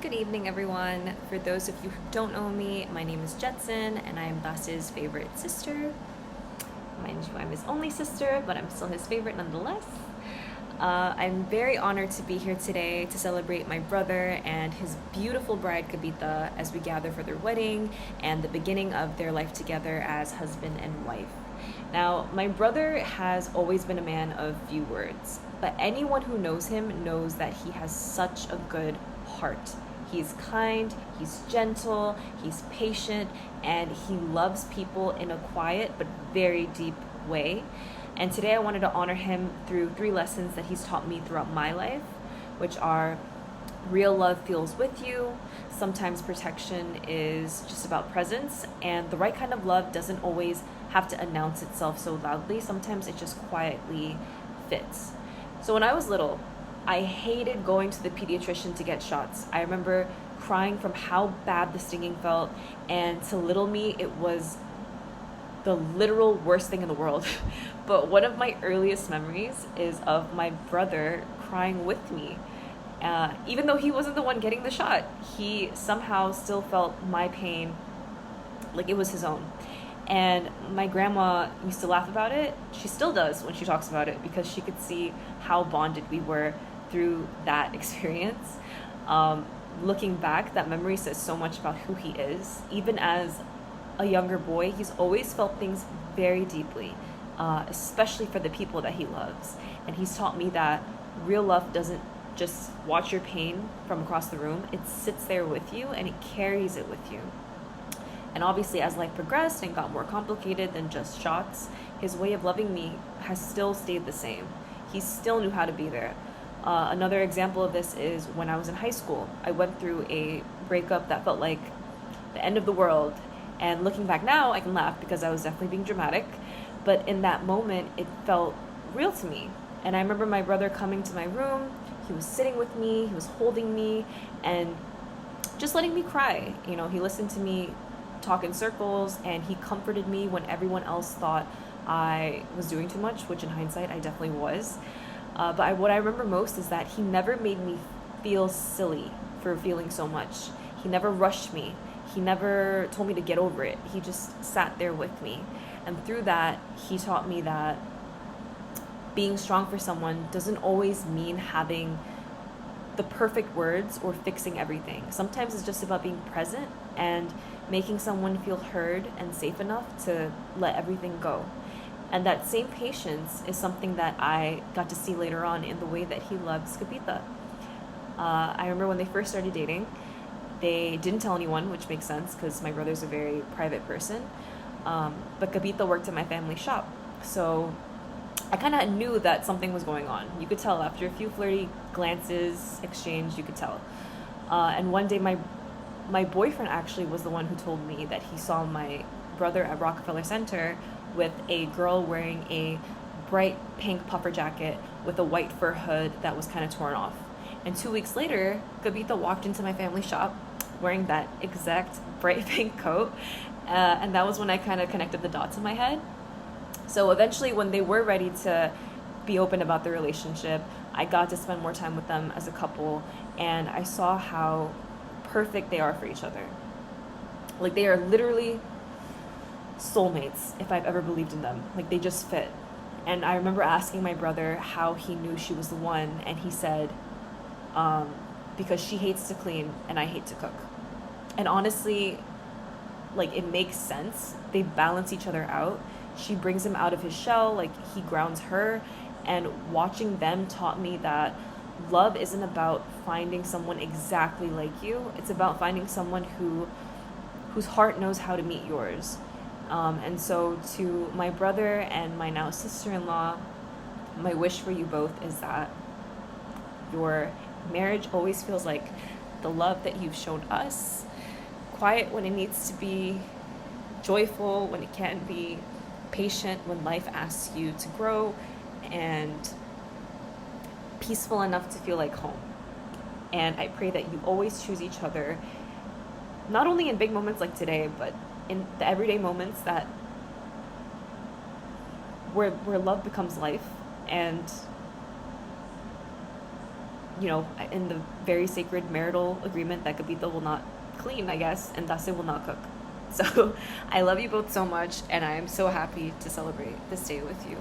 Good evening, everyone. For those of you who don't know me, my name is Jetson, and I am Bas's favorite sister. Mind you, I'm his only sister, but I'm still his favorite nonetheless. I'm very honored to be here today to celebrate my brother and his beautiful bride, Kabita, as we gather for their wedding and the beginning of their life together as husband and wife. Now, my brother has always been a man of few words, but anyone who knows him knows that he has such a good heart. He's kind, he's gentle, he's patient, and he loves people in a quiet but very deep way. And today I wanted to honor him through 3 lessons that he's taught me throughout my life, which are: real love feels with you, sometimes protection is just about presence, and the right kind of love doesn't always have to announce itself so loudly. Sometimes it just quietly fits. So when I was little, I hated going to the pediatrician to get shots. I remember crying from how bad the stinging felt, and to little me, it was the literal worst thing in the world. But one of my earliest memories is of my brother crying with me. Even though he wasn't the one getting the shot, he somehow still felt my pain like it was his own. And my grandma used to laugh about it. She still does when she talks about it, because she could see how bonded we were through that experience. Looking back, that memory says so much about who he is. Even as a younger boy, he's always felt things very deeply, especially for the people that he loves. And he's taught me that real love doesn't just watch your pain from across the room, it sits there with you and it carries it with you. And obviously, as life progressed and got more complicated than just shots, his way of loving me has still stayed the same. He still knew how to be there. Another example of this is when I was in high school. I went through a breakup that felt like the end of the world. And looking back now, I can laugh because I was definitely being dramatic. But in that moment, it felt real to me. And I remember my brother coming to my room. He was sitting with me, he was holding me, and just letting me cry. You know, he listened to me talk in circles, and he comforted me when everyone else thought I was doing too much, which in hindsight I definitely was. But what I remember most is that he never made me feel silly for feeling so much. He never rushed me. He never told me to get over it. He just sat there with me. And through that, he taught me that being strong for someone doesn't always mean having the perfect words or fixing everything. Sometimes it's just about being present and making someone feel heard and safe enough to let everything go. And that same patience is something that I got to see later on in the way that he loves Kapita. I remember when they first started dating, they didn't tell anyone, which makes sense because my brother's a very private person. But Kapita worked at my family shop. So I kind of knew that something was going on. You could tell after a few flirty glances exchanged, you could tell. And one day my boyfriend actually was the one who told me that he saw my brother at Rockefeller Center with a girl wearing a bright pink puffer jacket with a white fur hood that was kind of torn off. And 2 weeks later, Kabita walked into my family shop wearing that exact bright pink coat. And that was when I kind of connected the dots in my head. So eventually, when they were ready to be open about their relationship, I got to spend more time with them as a couple, and I saw how perfect they are for each other. Like, they are literally soulmates, if I've ever believed in them. Like, they just fit. And I remember asking my brother how he knew she was the one, and he said, because she hates to clean and I hate to cook. And honestly, like, it makes sense. They balance each other out. She brings him out of his shell, like, he grounds her. And watching them taught me that love isn't about finding someone exactly like you. It's about finding someone whose heart knows how to meet yours. And so to my brother and my now sister-in-law, my wish for you both is that your marriage always feels like the love that you've shown us, quiet when it needs to be, joyful when it can be, patient when life asks you to grow, and peaceful enough to feel like home. And I pray that you always choose each other, not only in big moments like today, but in the everyday moments that where love becomes life, and you know, in the very sacred marital agreement that Gabita will not clean, I guess, and Dase will not cook. So I love you both so much, and I am so happy to celebrate this day with you.